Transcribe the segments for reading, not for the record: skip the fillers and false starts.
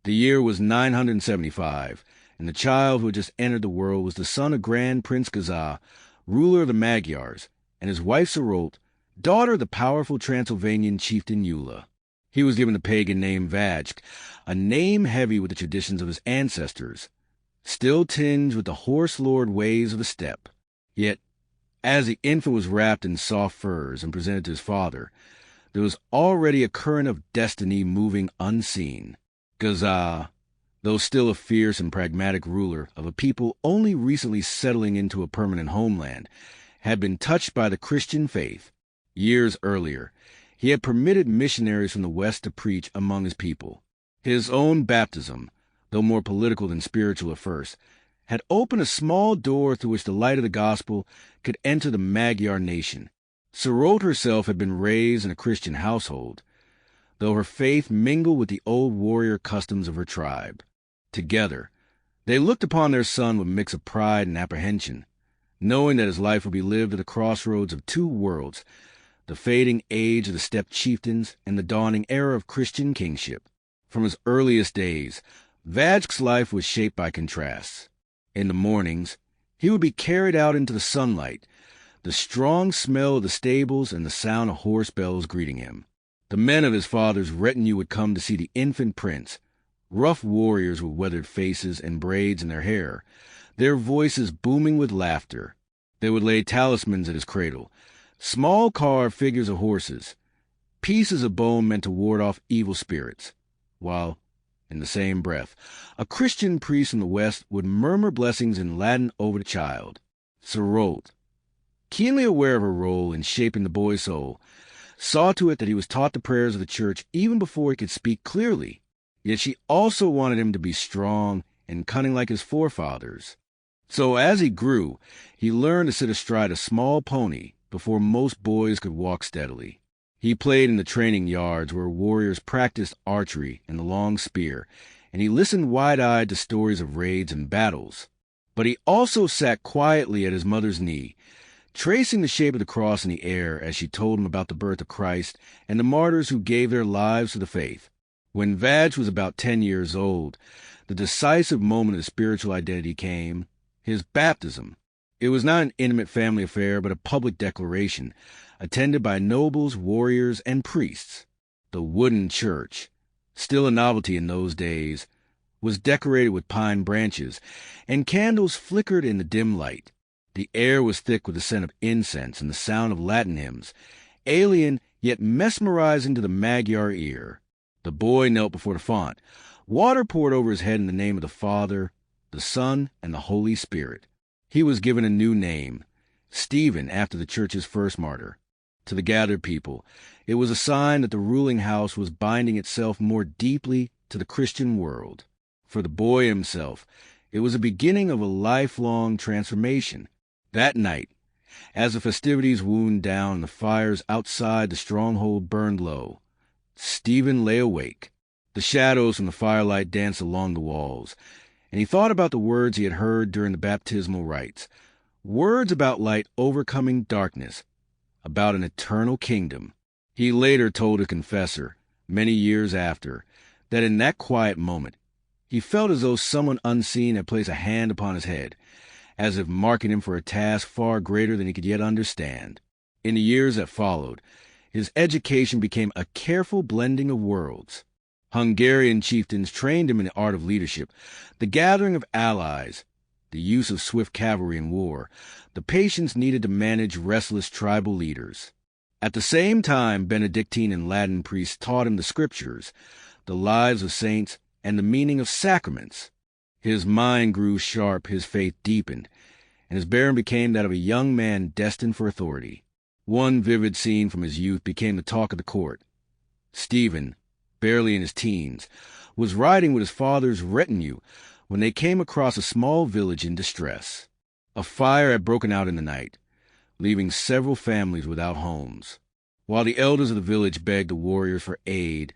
The year was 975, and the child who had just entered the world was the son of Grand Prince Gaza, ruler of the Magyars, and his wife Sarot, daughter of the powerful Transylvanian chieftain Eula. He was given the pagan name Vajk, a name heavy with the traditions of his ancestors, still tinged with the horse-lord ways of the steppe. Yet, as the infant was wrapped in soft furs and presented to his father, there was already a current of destiny moving unseen. Gaza, though still a fierce and pragmatic ruler of a people only recently settling into a permanent homeland, had been touched by the Christian faith. Years earlier, he had permitted missionaries from the West to preach among his people. His own baptism, though more political than spiritual at first, had opened a small door through which the light of the gospel could enter the Magyar nation. Sarot herself had been raised in a Christian household, though her faith mingled with the old warrior customs of her tribe. Together, they looked upon their son with a mix of pride and apprehension, knowing that his life would be lived at the crossroads of two worlds, the fading age of the steppe chieftains and the dawning era of Christian kingship. From his earliest days, Vajk's life was shaped by contrasts. In the mornings, he would be carried out into the sunlight, the strong smell of the stables and the sound of horse bells greeting him. The men of his father's retinue would come to see the infant prince, rough warriors with weathered faces and braids in their hair, their voices booming with laughter. They would lay talismans at his cradle, small carved figures of horses, pieces of bone meant to ward off evil spirits, while, in the same breath, a Christian priest from the West would murmur blessings in Latin over the child. Sarot, keenly aware of her role in shaping the boy's soul, saw to it that he was taught the prayers of the church even before he could speak clearly. Yet she also wanted him to be strong and cunning like his forefathers. So as he grew, he learned to sit astride a small pony before most boys could walk steadily. He played in the training yards where warriors practiced archery and the long spear, and he listened wide-eyed to stories of raids and battles. But he also sat quietly at his mother's knee, tracing the shape of the cross in the air as she told him about the birth of Christ and the martyrs who gave their lives to the faith. When Vajk was about 10 years old, the decisive moment of his spiritual identity came, his baptism. It was not an intimate family affair, but a public declaration, attended by nobles, warriors, and priests. The wooden church, still a novelty in those days, was decorated with pine branches, and candles flickered in the dim light. The air was thick with the scent of incense and the sound of Latin hymns, alien yet mesmerizing to the Magyar ear. The boy knelt before the font, water poured over his head in the name of the Father, the Son, and the Holy Spirit. He was given a new name, Stephen, after the church's first martyr. To the gathered people, it was a sign that the ruling house was binding itself more deeply to the Christian world. For the boy himself, it was the beginning of a lifelong transformation. That night, as the festivities wound down and the fires outside the stronghold burned low, Stephen lay awake. The shadows from the firelight danced along the walls, and he thought about the words he had heard during the baptismal rites, words about light overcoming darkness, about an eternal kingdom. He later told a confessor, many years after, that in that quiet moment, he felt as though someone unseen had placed a hand upon his head, as if marking him for a task far greater than he could yet understand. In the years that followed, his education became a careful blending of worlds. Hungarian chieftains trained him in the art of leadership, the gathering of allies, the use of swift cavalry in war, the patience needed to manage restless tribal leaders. At the same time, Benedictine and Latin priests taught him the scriptures, the lives of saints, and the meaning of sacraments. His mind grew sharp, his faith deepened, and his bearing became that of a young man destined for authority. One vivid scene from his youth became the talk of the court. Stephen, barely in his teens, was riding with his father's retinue when they came across a small village in distress. A fire had broken out in the night, leaving several families without homes. While the elders of the village begged the warriors for aid,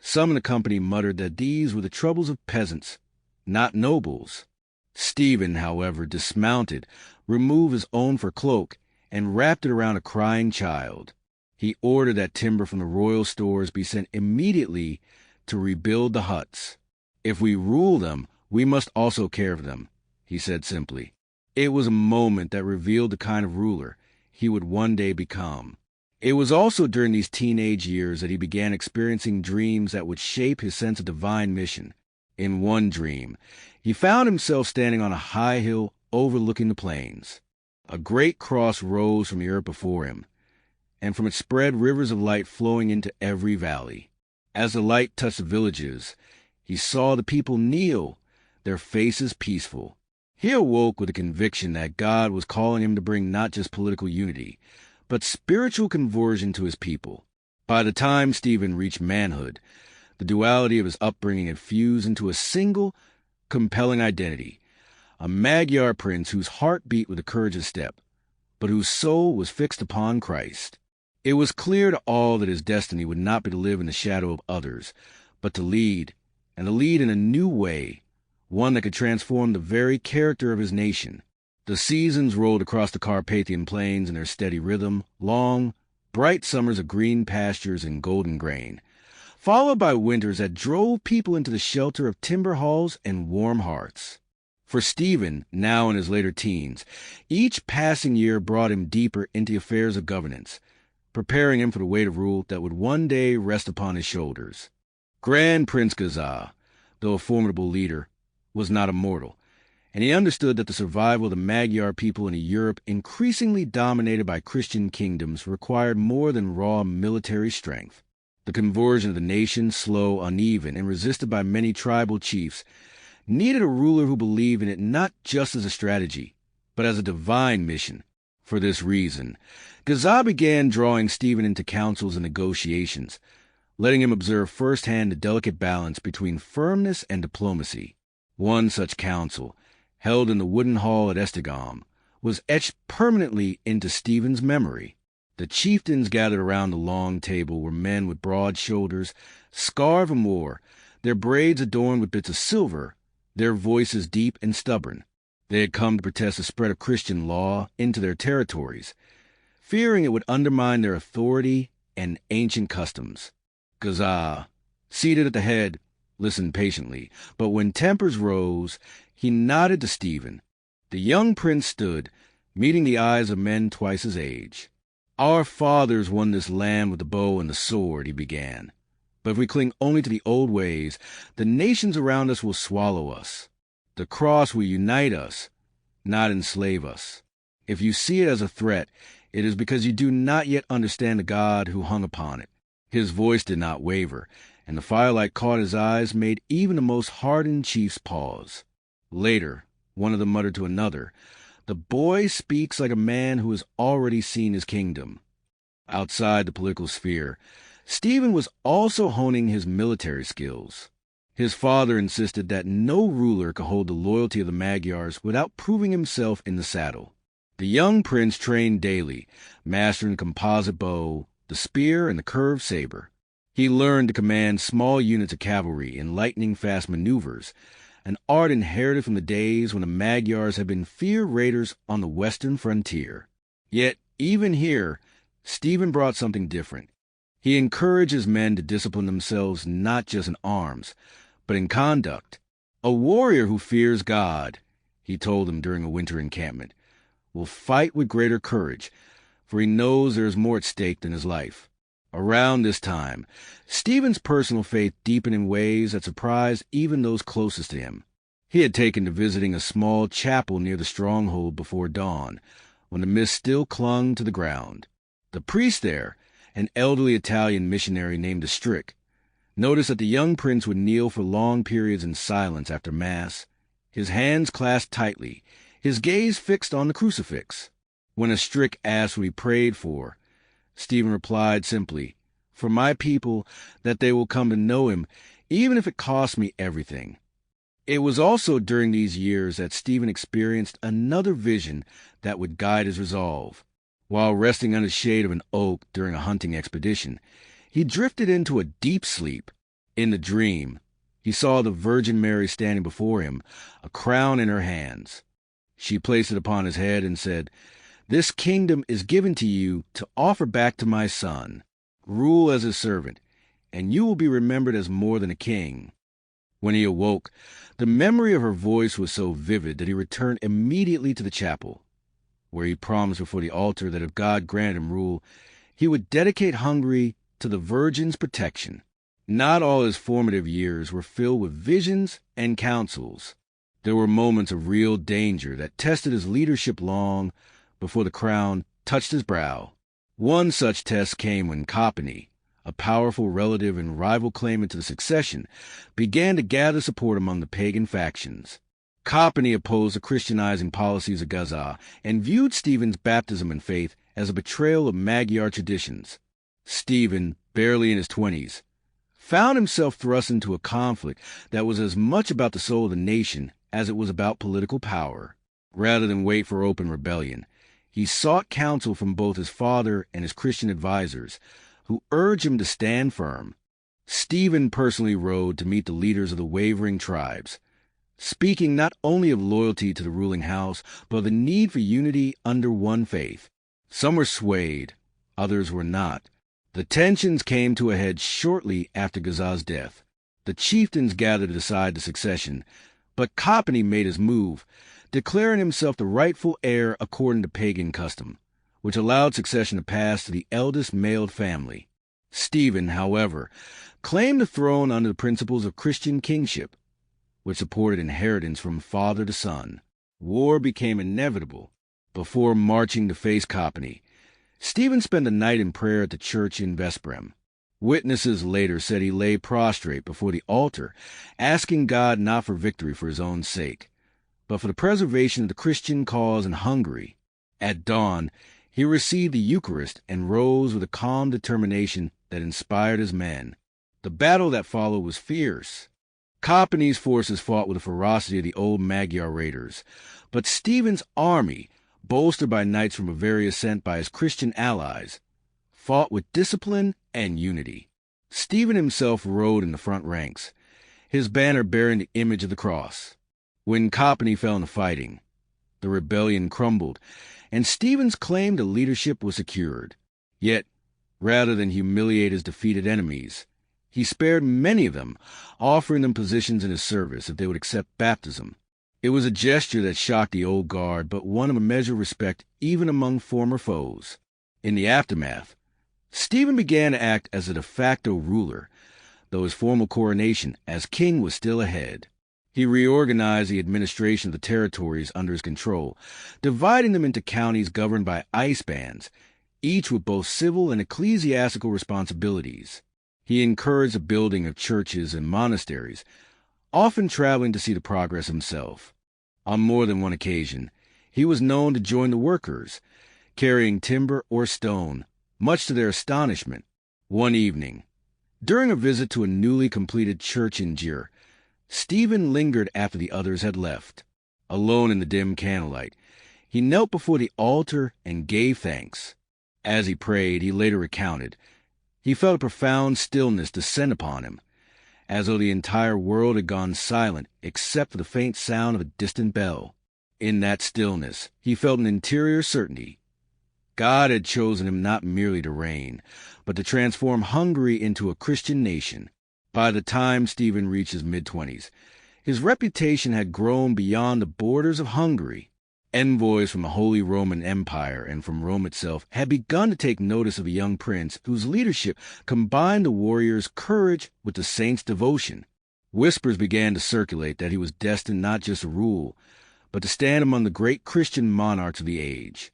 some in the company muttered that these were the troubles of peasants, not nobles. Stephen, however, dismounted, removed his own fur cloak, and wrapped it around a crying child. He ordered that timber from the royal stores be sent immediately to rebuild the huts. If we rule them, we must also care for them, he said simply. It was a moment that revealed the kind of ruler he would one day become. It was also during these teenage years that he began experiencing dreams that would shape his sense of divine mission. In one dream, he found himself standing on a high hill overlooking the plains. A great cross rose from the earth before him, and from it spread rivers of light flowing into every valley. As the light touched the villages, he saw the people kneel, their faces peaceful. He awoke with a conviction that God was calling him to bring not just political unity, but spiritual conversion to his people. By the time Stephen reached manhood, the duality of his upbringing had fused into a single, compelling identity, a Magyar prince whose heart beat with the courage of steppe, but whose soul was fixed upon Christ. It was clear to all that his destiny would not be to live in the shadow of others, but to lead, and to lead in a new way, one that could transform the very character of his nation. The seasons rolled across the Carpathian plains in their steady rhythm, long, bright summers of green pastures and golden grain, followed by winters that drove people into the shelter of timber halls and warm hearths. For Stephen, now in his later teens, each passing year brought him deeper into the affairs of governance, preparing him for the weight of rule that would one day rest upon his shoulders. Grand Prince Gaza, though a formidable leader, was not immortal, and he understood that the survival of the Magyar people in a Europe increasingly dominated by Christian kingdoms required more than raw military strength. The conversion of the nation, slow, uneven, and resisted by many tribal chiefs, needed a ruler who believed in it not just as a strategy, but as a divine mission. For this reason, Gaza began drawing Stephen into councils and negotiations, letting him observe firsthand the delicate balance between firmness and diplomacy. One such council, held in the wooden hall at Estegam, was etched permanently into Stephen's memory. The chieftains gathered around the long table were men with broad shoulders, scarred from war, their braids adorned with bits of silver, their voices deep and stubborn. They had come to protest the spread of Christian law into their territories, fearing it would undermine their authority and ancient customs. Gaza, seated at the head, listened patiently, but when tempers rose, he nodded to Stephen. The young prince stood, meeting the eyes of men twice his age. "Our fathers won this land with the bow and the sword," he began. "But if we cling only to the old ways, the nations around us will swallow us. The cross will unite us, not enslave us. If you see it as a threat, it is because you do not yet understand the God who hung upon it." His voice did not waver, and the firelight caught his eyes, made even the most hardened chiefs pause. Later, one of them muttered to another, "The boy speaks like a man who has already seen his kingdom." Outside the political sphere, Stephen was also honing his military skills. His father insisted that no ruler could hold the loyalty of the Magyars without proving himself in the saddle. The young prince trained daily, mastering the composite bow, the spear, and the curved saber. He learned to command small units of cavalry in lightning-fast maneuvers, an art inherited from the days when the Magyars had been feared raiders on the western frontier. Yet, even here, Stephen brought something different. He encouraged his men to discipline themselves not just in arms, but in conduct. "A warrior who fears God," he told them during a winter encampment, "will fight with greater courage, for he knows there is more at stake than his life." Around this time, Stephen's personal faith deepened in ways that surprised even those closest to him. He had taken to visiting a small chapel near the stronghold before dawn, when the mist still clung to the ground. The priest there, an elderly Italian missionary named Strick, noticed that the young prince would kneel for long periods in silence after Mass, his hands clasped tightly, his gaze fixed on the crucifix. When Strick asked what he prayed for, Stephen replied simply, "For my people, that they will come to know him, even if it costs me everything." It was also during these years that Stephen experienced another vision that would guide his resolve. While resting under the shade of an oak during a hunting expedition, he drifted into a deep sleep. In the dream, he saw the Virgin Mary standing before him, a crown in her hands. She placed it upon his head and said, "This kingdom is given to you to offer back to my son. Rule as his servant, and you will be remembered as more than a king." When he awoke, the memory of her voice was so vivid that he returned immediately to the chapel, where he promised before the altar that if God granted him rule, he would dedicate Hungary to the Virgin's protection. Not all his formative years were filled with visions and counsels. There were moments of real danger that tested his leadership long before the crown touched his brow. One such test came when Kopany, a powerful relative and rival claimant to the succession, began to gather support among the pagan factions. Kopany opposed the Christianizing policies of Gaza and viewed Stephen's baptism and faith as a betrayal of Magyar traditions. Stephen, barely in his 20s, found himself thrust into a conflict that was as much about the soul of the nation as it was about political power. Rather than wait for open rebellion, he sought counsel from both his father and his Christian advisors, who urged him to stand firm. Stephen personally rode to meet the leaders of the wavering tribes, speaking not only of loyalty to the ruling house, but of the need for unity under one faith. Some were swayed, others were not. The tensions came to a head shortly after Gaza's death. The chieftains gathered to decide the succession, but Kopany made his move, declaring himself the rightful heir according to pagan custom, which allowed succession to pass to the eldest male family. Stephen, however, claimed the throne under the principles of Christian kingship, which supported inheritance from father to son. War became inevitable. Before marching to face Kopany, Stephen spent the night in prayer at the church in Vesprem. Witnesses later said he lay prostrate before the altar, asking God not for victory for his own sake, but for the preservation of the Christian cause in Hungary. At dawn, he received the Eucharist and rose with a calm determination that inspired his men. The battle that followed was fierce. Kopany's forces fought with the ferocity of the old Magyar raiders, but Stephen's army, bolstered by knights from Bavaria sent by his Christian allies, fought with discipline and unity. Stephen himself rode in the front ranks, his banner bearing the image of the cross. When Kopany fell in the fighting, the rebellion crumbled, and Stephen's claim to leadership was secured. Yet, rather than humiliate his defeated enemies, he spared many of them, offering them positions in his service if they would accept baptism. It was a gesture that shocked the old guard, but one of a measure of respect even among former foes. In the aftermath, Stephen began to act as a de facto ruler, though his formal coronation as king was still ahead. He reorganized the administration of the territories under his control, dividing them into counties governed by ice bands, each with both civil and ecclesiastical responsibilities. He encouraged the building of churches and monasteries, often traveling to see the progress himself. On more than one occasion, he was known to join the workers, carrying timber or stone, much to their astonishment. One evening, during a visit to a newly completed church in Győr, Stephen lingered after the others had left. Alone in the dim candlelight, he knelt before the altar and gave thanks. As he prayed, he later recounted, he felt a profound stillness descend upon him, as though the entire world had gone silent except for the faint sound of a distant bell. In that stillness, he felt an interior certainty. God had chosen him not merely to reign, but to transform Hungary into a Christian nation. By the time Stephen reached his mid-20s, his reputation had grown beyond the borders of Hungary. Envoys from the Holy Roman Empire and from Rome itself had begun to take notice of a young prince whose leadership combined the warrior's courage with the saint's devotion. Whispers began to circulate that he was destined not just to rule, but to stand among the great Christian monarchs of the age.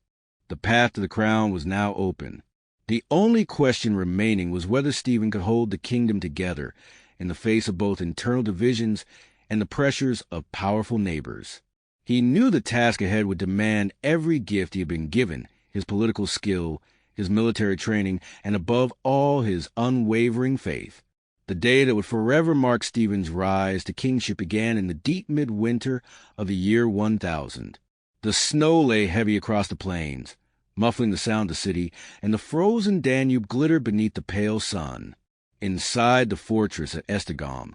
The path to the crown was now open. The only question remaining was whether Stephen could hold the kingdom together in the face of both internal divisions and the pressures of powerful neighbors. He knew the task ahead would demand every gift he had been given, his political skill, his military training, and above all his unwavering faith. The day that would forever mark Stephen's rise to kingship began in the deep midwinter of the year 1000. The snow lay heavy across the plains, muffling the sound of the city, and the frozen Danube glittered beneath the pale sun. Inside the fortress at Esztergom,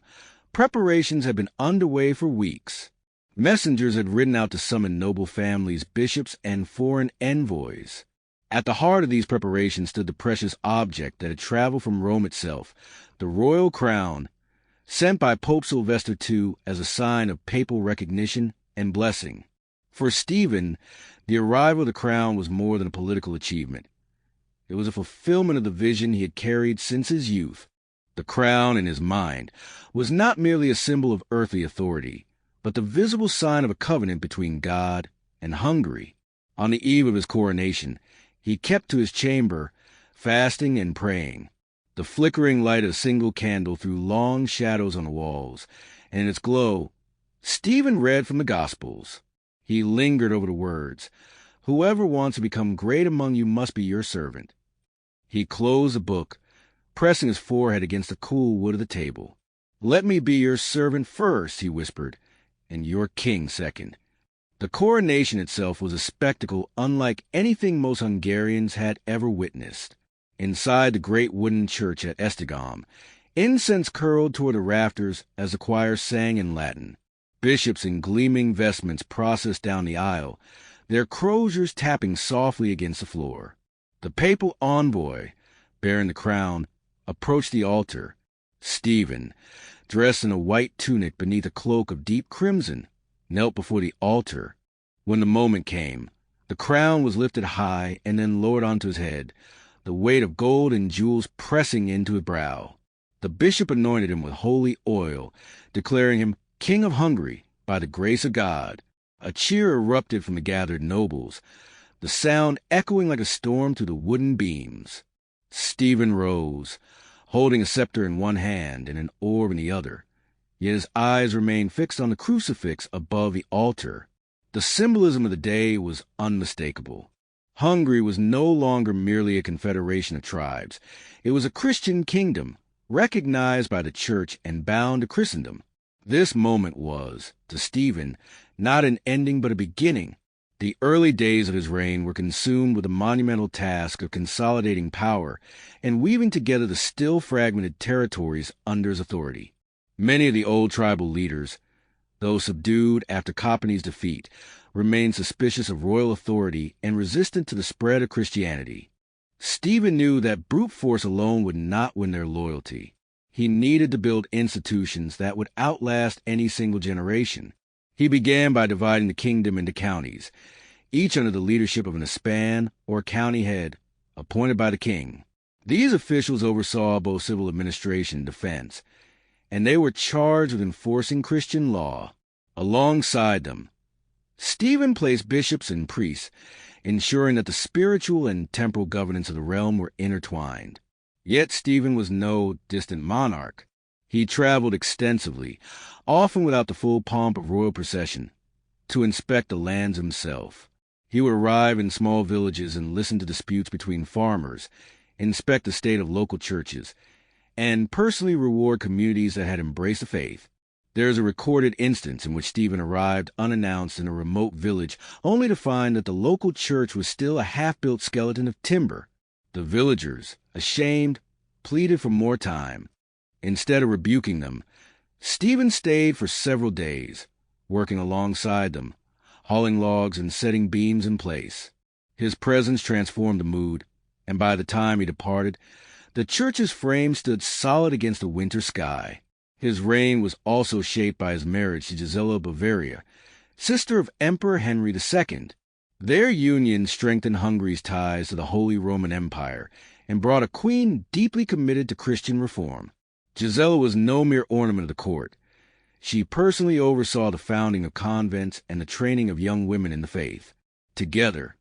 preparations had been underway for weeks. Messengers had ridden out to summon noble families, bishops, and foreign envoys. At the heart of these preparations stood the precious object that had traveled from Rome itself, the royal crown, sent by Pope Sylvester II as a sign of papal recognition and blessing. For Stephen, the arrival of the crown was more than a political achievement. It was a fulfillment of the vision he had carried since his youth. The crown, in his mind, was not merely a symbol of earthly authority, but the visible sign of a covenant between God and Hungary. On the eve of his coronation, he kept to his chamber, fasting and praying. The flickering light of a single candle threw long shadows on the walls, and in its glow, Stephen read from the Gospels. He lingered over the words, "Whoever wants to become great among you must be your servant." He closed the book, pressing his forehead against the cool wood of the table. "Let me be your servant first," he whispered, "and your king second." The coronation itself was a spectacle unlike anything most Hungarians had ever witnessed. Inside the great wooden church at Esztergom, incense curled toward the rafters as the choir sang in Latin. Bishops in gleaming vestments processed down the aisle, their croziers tapping softly against the floor. The papal envoy, bearing the crown, approached the altar. Stephen, dressed in a white tunic beneath a cloak of deep crimson, knelt before the altar. When the moment came, the crown was lifted high and then lowered onto his head, the weight of gold and jewels pressing into his brow. The bishop anointed him with holy oil, declaring him King of Hungary by the grace of God. A cheer erupted from the gathered nobles, the sound echoing like a storm through the wooden beams. Stephen rose, holding a scepter in one hand and an orb in the other. Yet his eyes remained fixed on the crucifix above the altar. The symbolism of the day was unmistakable. Hungary was no longer merely a confederation of tribes. It was a Christian kingdom, recognized by the Church and bound to Christendom. This moment was, to Stephen, not an ending but a beginning. The early days of his reign were consumed with the monumental task of consolidating power and weaving together the still fragmented territories under his authority. Many of the old tribal leaders, though subdued after Kopany's defeat, remained suspicious of royal authority and resistant to the spread of Christianity. Stephen knew that brute force alone would not win their loyalty. He needed to build institutions that would outlast any single generation. He began by dividing the kingdom into counties, each under the leadership of an espan or county head, appointed by the king. These officials oversaw both civil administration and defense, and they were charged with enforcing Christian law. Alongside them, Stephen placed bishops and priests, ensuring that the spiritual and temporal governance of the realm were intertwined. Yet Stephen was no distant monarch. He traveled extensively, often without the full pomp of royal procession, to inspect the lands himself. He would arrive in small villages and listen to disputes between farmers, inspect the state of local churches, and personally reward communities that had embraced the faith. There is a recorded instance in which Stephen arrived unannounced in a remote village, only to find that the local church was still a half-built skeleton of timber. The villagers, ashamed, pleaded for more time. Instead of rebuking them, Stephen stayed for several days, working alongside them, hauling logs and setting beams in place. His presence transformed the mood, and by the time he departed, the church's frame stood solid against the winter sky. His reign was also shaped by his marriage to Gisela of Bavaria, sister of Emperor Henry II. Their union strengthened Hungary's ties to the Holy Roman Empire and brought a queen deeply committed to Christian reform. Gisela was no mere ornament of the court. She personally oversaw the founding of convents and the training of young women in the faith. Together,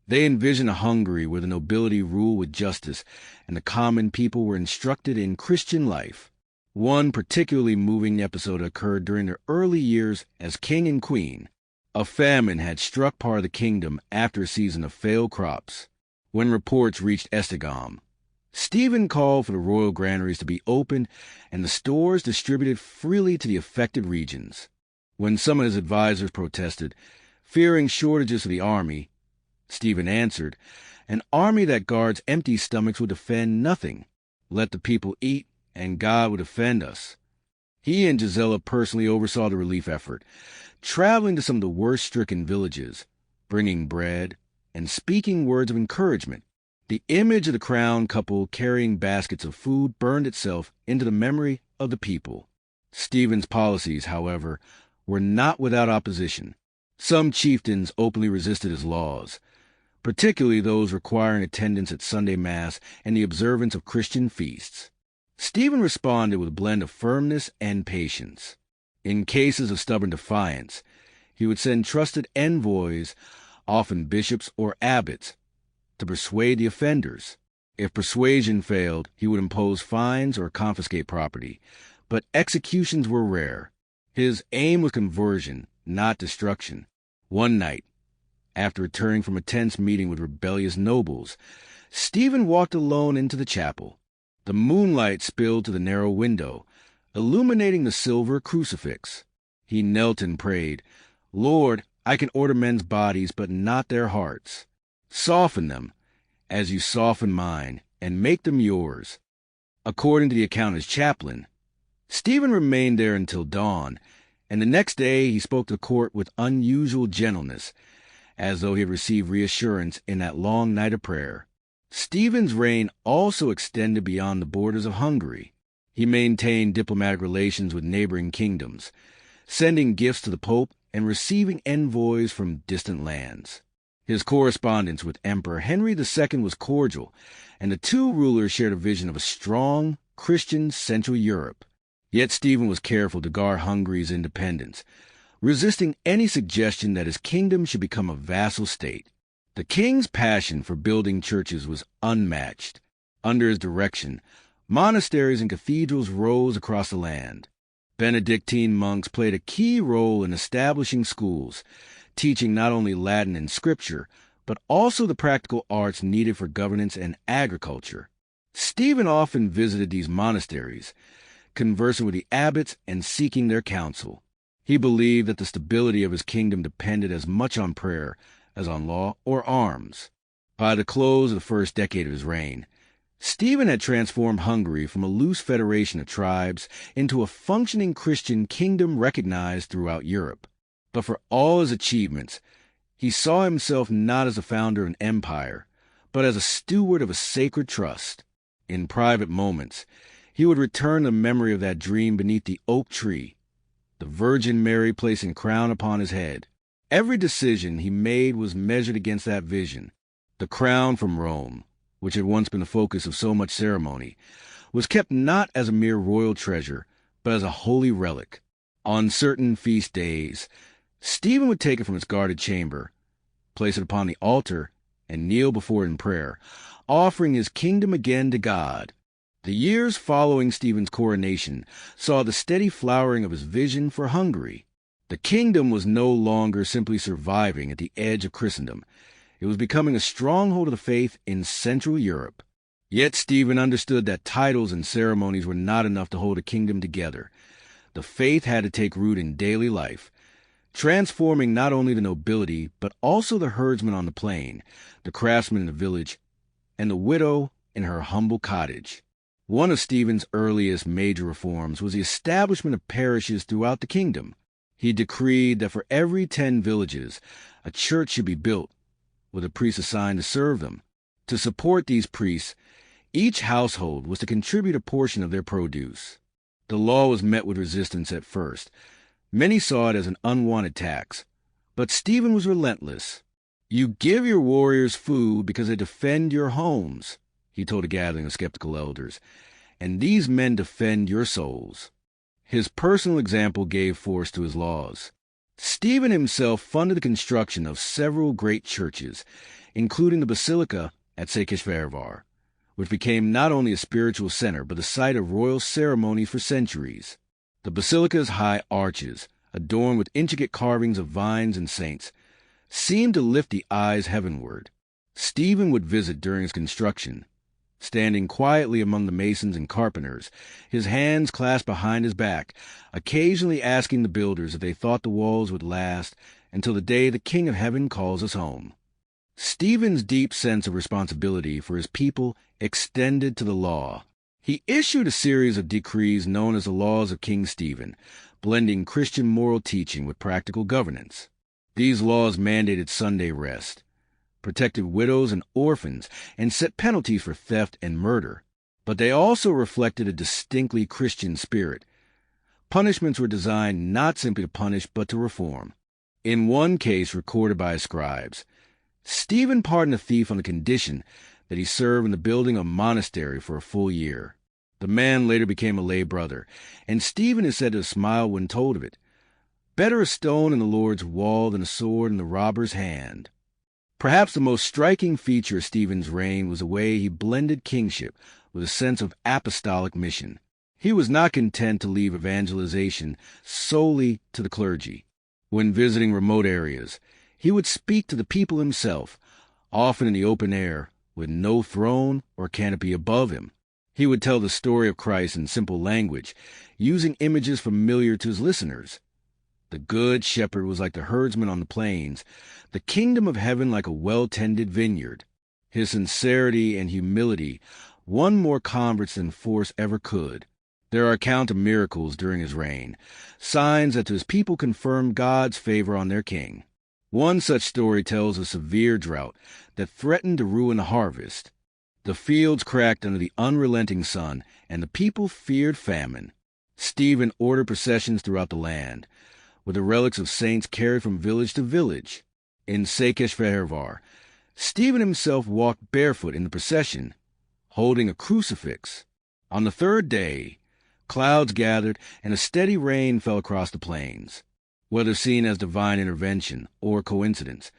they envisioned a Hungary where the nobility ruled with justice and the common people were instructed in Christian life. One particularly moving episode occurred during their early years as king and queen. A famine had struck part of the kingdom after a season of failed crops. When reports reached Esztergom, Stephen called for the royal granaries to be opened and the stores distributed freely to the affected regions. When some of his advisors protested, fearing shortages for the army, Stephen answered, "An army that guards empty stomachs will defend nothing. Let the people eat, and God will defend us." He and Gisela personally oversaw the relief effort, traveling to some of the worst-stricken villages, bringing bread, and speaking words of encouragement. The image of the crowned couple carrying baskets of food burned itself into the memory of the people. Stephen's policies, however, were not without opposition. Some chieftains openly resisted his laws, particularly those requiring attendance at Sunday Mass and the observance of Christian feasts. Stephen responded with a blend of firmness and patience. In cases of stubborn defiance, he would send trusted envoys, often bishops or abbots, to persuade the offenders. If persuasion failed, he would impose fines or confiscate property, but executions were rare. His aim was conversion, not destruction. One night, after returning from a tense meeting with rebellious nobles, Stephen walked alone into the chapel. The moonlight spilled to the narrow window, illuminating the silver crucifix. He knelt and prayed, "Lord, I can order men's bodies, but not their hearts. Soften them, as you soften mine, and make them yours." According to the account of his chaplain, Stephen remained there until dawn, and the next day he spoke to the court with unusual gentleness, as though he had received reassurance in that long night of prayer. Stephen's reign also extended beyond the borders of Hungary. He maintained diplomatic relations with neighboring kingdoms, sending gifts to the Pope and receiving envoys from distant lands. His correspondence with Emperor Henry II was cordial, and the two rulers shared a vision of a strong, Christian Central Europe. Yet Stephen was careful to guard Hungary's independence, resisting any suggestion that his kingdom should become a vassal state. The king's passion for building churches was unmatched. Under his direction, monasteries and cathedrals rose across the land. Benedictine monks played a key role in establishing schools, teaching not only Latin and Scripture, but also the practical arts needed for governance and agriculture. Stephen often visited these monasteries, conversing with the abbots and seeking their counsel. He believed that the stability of his kingdom depended as much on prayer as on law or arms. By the close of the first decade of his reign, Stephen had transformed Hungary from a loose federation of tribes into a functioning Christian kingdom recognized throughout Europe. But for all his achievements, he saw himself not as a founder of an empire, but as a steward of a sacred trust. In private moments, he would return the memory of that dream beneath the oak tree, the Virgin Mary placing a crown upon his head. Every decision he made was measured against that vision. The crown from Rome, which had once been the focus of so much ceremony, was kept not as a mere royal treasure, but as a holy relic. On certain feast days, Stephen would take it from its guarded chamber, place it upon the altar, and kneel before it in prayer, offering his kingdom again to God. The years following Stephen's coronation saw the steady flowering of his vision for Hungary. The kingdom was no longer simply surviving at the edge of Christendom. It was becoming a stronghold of the faith in Central Europe. Yet Stephen understood that titles and ceremonies were not enough to hold a kingdom together. The faith had to take root in daily life, transforming not only the nobility, but also the herdsman on the plain, the craftsman in the village, and the widow in her humble cottage. One of Stephen's earliest major reforms was the establishment of parishes throughout the kingdom. He decreed that for every 10 villages, a church should be built, with a priest assigned to serve them. To support these priests, each household was to contribute a portion of their produce. The law was met with resistance at first. Many saw it as an unwanted tax, but Stephen was relentless. "You give your warriors food because they defend your homes," he told a gathering of skeptical elders, "and these men defend your souls." His personal example gave force to his laws. Stephen himself funded the construction of several great churches, including the Basilica at Székesfehérvár, which became not only a spiritual center but the site of royal ceremonies for centuries. The basilica's high arches, adorned with intricate carvings of vines and saints, seemed to lift the eyes heavenward. Stephen would visit during its construction, standing quietly among the masons and carpenters, his hands clasped behind his back, occasionally asking the builders if they thought the walls would last until the day the King of Heaven calls us home. Stephen's deep sense of responsibility for his people extended to the law. He issued a series of decrees known as the Laws of King Stephen, blending Christian moral teaching with practical governance. These laws mandated Sunday rest, protected widows and orphans, and set penalties for theft and murder. But they also reflected a distinctly Christian spirit, Punishments were designed not simply to punish, but to reform. In one case recorded by his scribes, Stephen pardoned a thief on the condition that he serve in the building of a monastery for a full year. The man later became a lay brother, and Stephen is said to have smiled when told of it. Better a stone in the Lord's wall than a sword in the robber's hand. Perhaps the most striking feature of Stephen's reign was the way he blended kingship with a sense of apostolic mission. He was not content to leave evangelization solely to the clergy. When visiting remote areas, he would speak to the people himself, often in the open air, with no throne or canopy above him. He would tell the story of Christ in simple language, using images familiar to his listeners. The good shepherd was like the herdsman on the plains, the kingdom of heaven like a well-tended vineyard. His sincerity and humility won more converts than force ever could. There are accounts of miracles during his reign, signs that his people confirmed God's favor on their king. One such story tells of a severe drought that threatened to ruin the harvest. The fields cracked under the unrelenting sun, and the people feared famine. Stephen ordered processions throughout the land, with the relics of saints carried from village to village. In Sekeshvervar, Stephen himself walked barefoot in the procession, holding a crucifix. On the third day, clouds gathered and a steady rain fell across the plains. Whether seen as divine intervention or coincidence,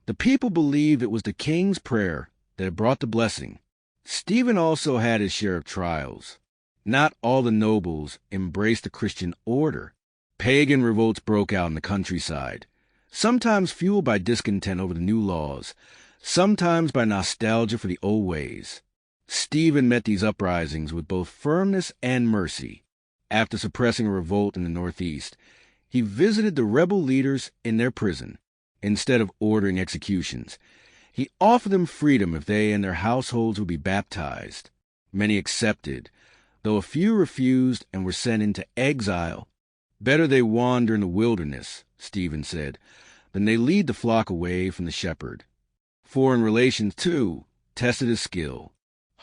the people believed it was the king's prayer that had brought the blessing. Stephen also had his share of trials. Not all the nobles embraced the Christian order. Pagan revolts broke out in the countryside, sometimes fueled by discontent over the new laws, sometimes by nostalgia for the old ways. Stephen met these uprisings with both firmness and mercy. After suppressing a revolt in the northeast, he visited the rebel leaders in their prison. Instead of ordering executions, he offered them freedom if they and their households would be baptized. Many accepted, though a few refused and were sent into exile. Better they wander in the wilderness, Stephen said, than they lead the flock away from the shepherd. Foreign relations, too, tested his skill.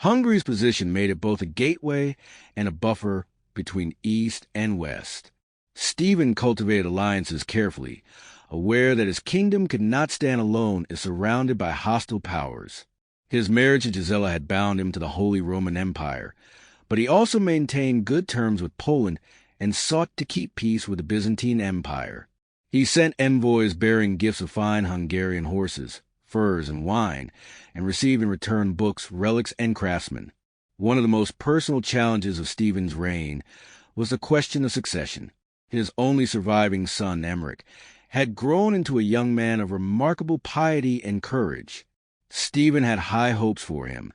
Hungary's position made it both a gateway and a buffer between East and West. Stephen cultivated alliances carefully, aware that his kingdom could not stand alone if surrounded by hostile powers. His marriage to Gisela had bound him to the Holy Roman Empire, but he also maintained good terms with Poland and sought to keep peace with the Byzantine Empire. He sent envoys bearing gifts of fine Hungarian horses, furs, and wine, and received in return books, relics, and craftsmen. One of the most personal challenges of Stephen's reign was the question of succession. His only surviving son, Emmerich, had grown into a young man of remarkable piety and courage. Stephen had high hopes for him,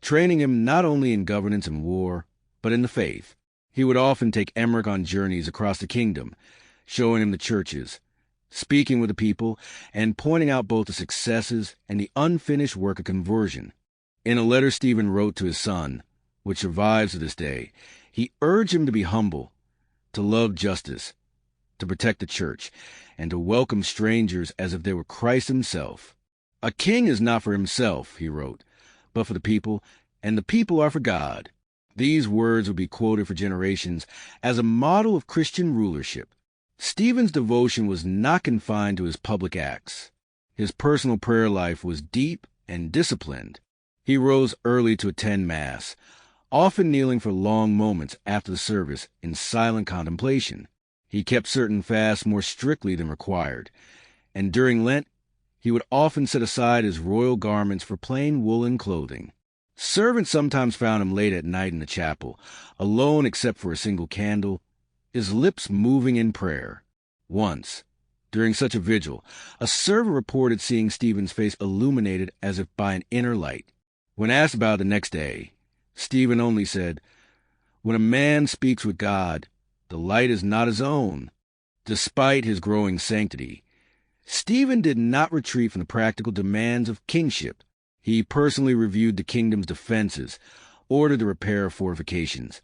training him not only in governance and war, but in the faith. He would often take Emmerich on journeys across the kingdom, showing him the churches, speaking with the people, and pointing out both the successes and the unfinished work of conversion. In a letter Stephen wrote to his son, which survives to this day, he urged him to be humble, to love justice, to protect the church, and to welcome strangers as if they were Christ himself. A king is not for himself, he wrote, but for the people, and the people are for God. These words would be quoted for generations as a model of Christian rulership. Stephen's devotion was not confined to his public acts. His personal prayer life was deep and disciplined. He rose early to attend Mass, often kneeling for long moments after the service in silent contemplation. He kept certain fasts more strictly than required, and during Lent, he would often set aside his royal garments for plain woolen clothing. Servants sometimes found him late at night in the chapel, alone except for a single candle, his lips moving in prayer. Once, during such a vigil, a servant reported seeing Stephen's face illuminated as if by an inner light. When asked about it the next day, Stephen only said, "When a man speaks with God, the light is not his own." Despite his growing sanctity, Stephen did not retreat from the practical demands of kingship. He personally reviewed the kingdom's defenses, ordered the repair of fortifications,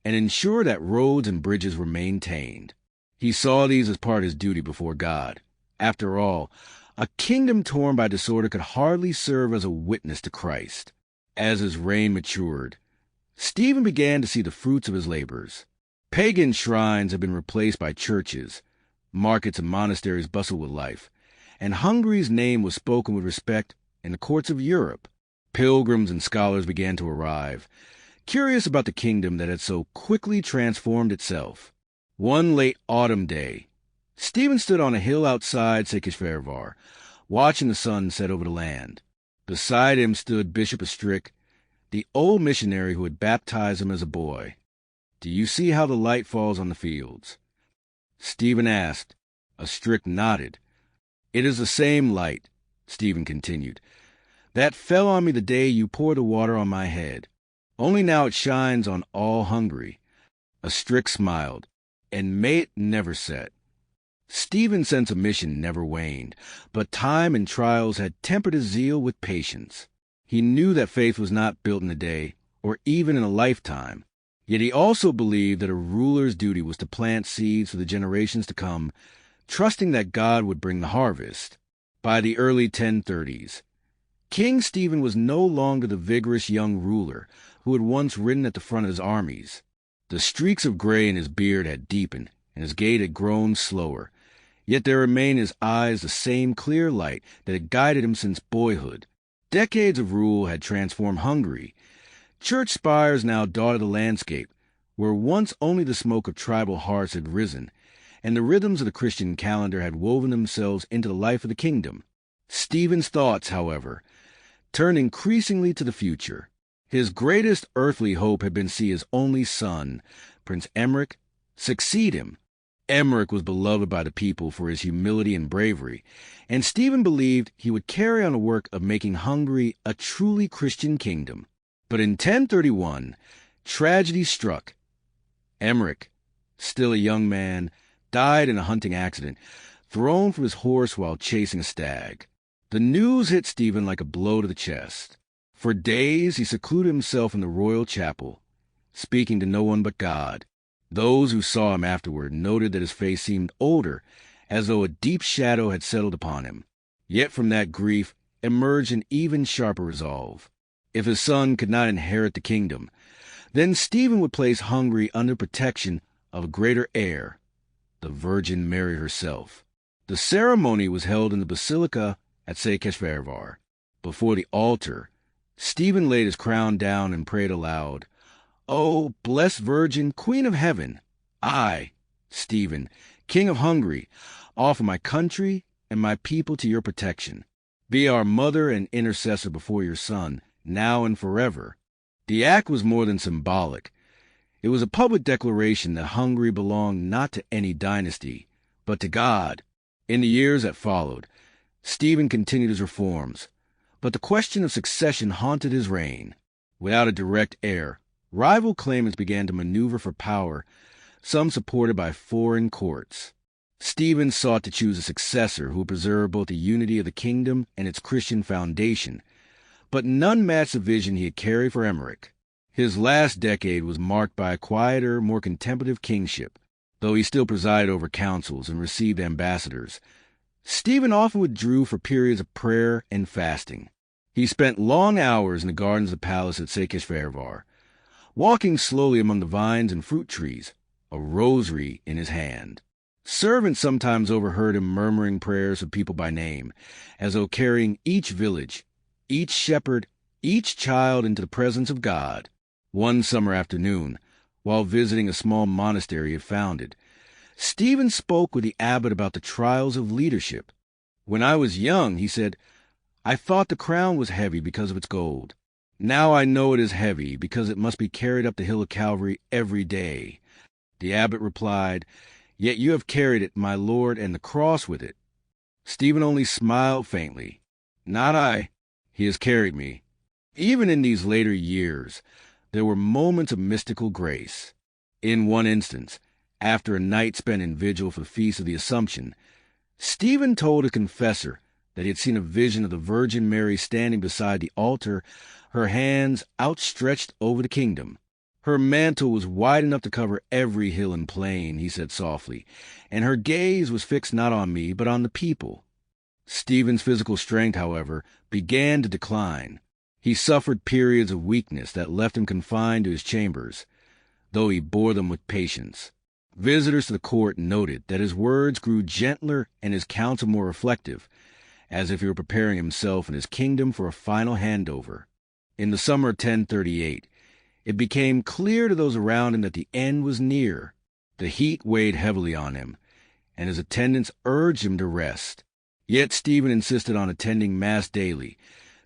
and ensured that roads and bridges were maintained. He saw these as part of his duty before God. After all, a kingdom torn by disorder could hardly serve as a witness to Christ. As his reign matured, Stephen began to see the fruits of his labors. Pagan shrines have been replaced by churches. Markets and monasteries bustle with life, and Hungary's name was spoken with respect in the courts of Europe. Pilgrims and scholars began to arrive, curious about the kingdom that had so quickly transformed itself. One late autumn day, Stephen stood on a hill outside Székesfehérvár, watching the sun set over the land. Beside him stood Bishop Ostrick, the old missionary who had baptized him as a boy. "Do you see how the light falls on the fields?" Stephen asked. Ostrick nodded. "It is the same light," Stephen continued, "that fell on me the day you poured the water on my head. Only now it shines on all Hungary." Ostrick smiled. "And may it never set." Stephen's sense of mission never waned, but time and trials had tempered his zeal with patience. He knew that faith was not built in a day, or even in a lifetime. Yet he also believed that a ruler's duty was to plant seeds for the generations to come, trusting that God would bring the harvest. By the early 1030s, King Stephen was no longer the vigorous young ruler who had once ridden at the front of his armies. The streaks of gray in his beard had deepened, and his gait had grown slower. Yet there remained in his eyes the same clear light that had guided him since boyhood. Decades of rule had transformed Hungary. Church spires now dotted the landscape, where once only the smoke of tribal hearths had risen, and the rhythms of the Christian calendar had woven themselves into the life of the kingdom. Stephen's thoughts, however, turned increasingly to the future. His greatest earthly hope had been to see his only son, Prince Emmerich, succeed him. Emmerich was beloved by the people for his humility and bravery, and Stephen believed he would carry on the work of making Hungary a truly Christian kingdom. But in 1031, tragedy struck. Emmerich, still a young man, died in a hunting accident, thrown from his horse while chasing a stag. The news hit Stephen like a blow to the chest. For days he secluded himself in the royal chapel, speaking to no one but God. Those who saw him afterward noted that his face seemed older, as though a deep shadow had settled upon him. Yet from that grief emerged an even sharper resolve. If his son could not inherit the kingdom, then Stephen would place Hungary under protection of a greater heir, the Virgin Mary herself. The ceremony was held in the basilica at Székesfehérvár. Before the altar, Stephen laid his crown down and prayed aloud, "O blessed Virgin, Queen of Heaven, I, Stephen, King of Hungary, offer my country and my people to your protection. Be our mother and intercessor before your Son, now and forever." The act was more than symbolic. It was a public declaration that Hungary belonged not to any dynasty, but to God. In the years that followed, Stephen continued his reforms, but the question of succession haunted his reign. Without a direct heir, rival claimants began to maneuver for power, some supported by foreign courts. Stephen sought to choose a successor who would preserve both the unity of the kingdom and its Christian foundation, but none matched the vision he had carried for Emmerich. His last decade was marked by a quieter, more contemplative kingship. Though he still presided over councils and received ambassadors, Stephen often withdrew for periods of prayer and fasting. He spent long hours in the gardens of the palace at Székesfehérvár, walking slowly among the vines and fruit trees, a rosary in his hand. Servants sometimes overheard him murmuring prayers of people by name, as though carrying each village, each shepherd, each child into the presence of God. One summer afternoon, while visiting a small monastery he had founded, Stephen spoke with the abbot about the trials of leadership. "When I was young," he said, "I thought the crown was heavy because of its gold. Now I know it is heavy because it must be carried up the hill of Calvary every day." The abbot replied, "Yet you have carried it, my lord, and the cross with it." Stephen only smiled faintly. "Not I. He has carried me." Even in these later years, there were moments of mystical grace. In one instance, after a night spent in vigil for the Feast of the Assumption, Stephen told a confessor that he had seen a vision of the Virgin Mary standing beside the altar, her hands outstretched over the kingdom. "Her mantle was wide enough to cover every hill and plain," he said softly, "and her gaze was fixed not on me, but on the people." Stephen's physical strength, however, began to decline. He suffered periods of weakness that left him confined to his chambers. though he bore them with patience. Visitors to the court noted that his words grew gentler and his counsel more reflective, as if he were preparing himself and his kingdom for a final handover. In the summer of 1038, it became clear to those around him that the end was near. The heat weighed heavily on him, and his attendants urged him to rest. Yet Stephen insisted on attending Mass daily,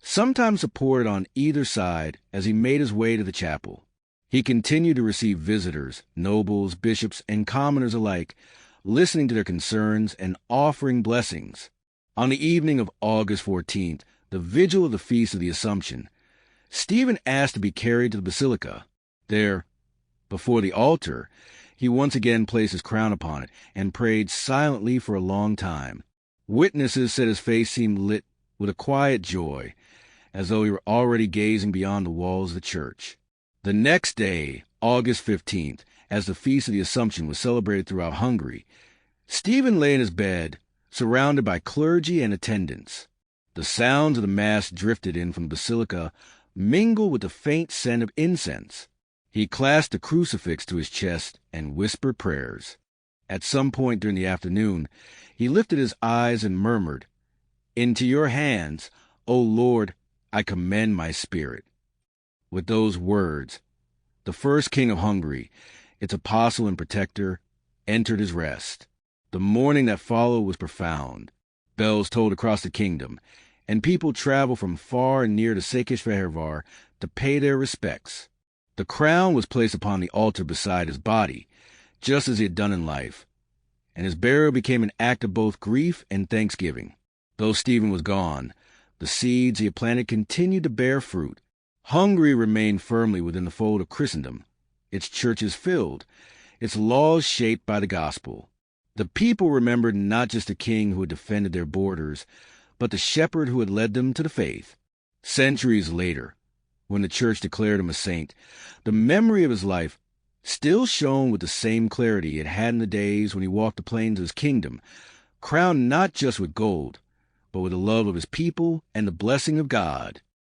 sometimes supported on either side as he made his way to the chapel. He continued to receive visitors, nobles, bishops, and commoners alike, listening to their concerns and offering blessings. On the evening of August 14th, the vigil of the Feast of the Assumption, Stephen asked to be carried to the basilica. There, before the altar, he once again placed his crown upon it and prayed silently for a long time. Witnesses said his face seemed lit with a quiet joy, as though he were already gazing beyond the walls of the church. The next day, August 15th, as the Feast of the Assumption was celebrated throughout Hungary, Stephen lay in his bed, surrounded by clergy and attendants. The sounds of the Mass drifted in from the basilica, mingled with the faint scent of incense. He clasped a crucifix to his chest and whispered prayers. At some point during the afternoon, he lifted his eyes and murmured, "Into your hands, O Lord, I commend my spirit." With those words, the first king of Hungary, its apostle and protector, entered his rest. The mourning that followed was profound. Bells tolled across the kingdom, and people traveled from far and near to Székesfehérvár to pay their respects. The crown was placed upon the altar beside his body, just as he had done in life, and his burial became an act of both grief and thanksgiving. Though Stephen was gone, the seeds he had planted continued to bear fruit. Hungary remained firmly within the fold of Christendom, its churches filled, its laws shaped by the gospel. The people remembered not just the king who had defended their borders, but the shepherd who had led them to the faith. Centuries later, when the church declared him a saint, the memory of his life still shone with the same clarity it had in the days when he walked the plains of his kingdom, crowned not just with gold, but with the love of his people and the blessing of God.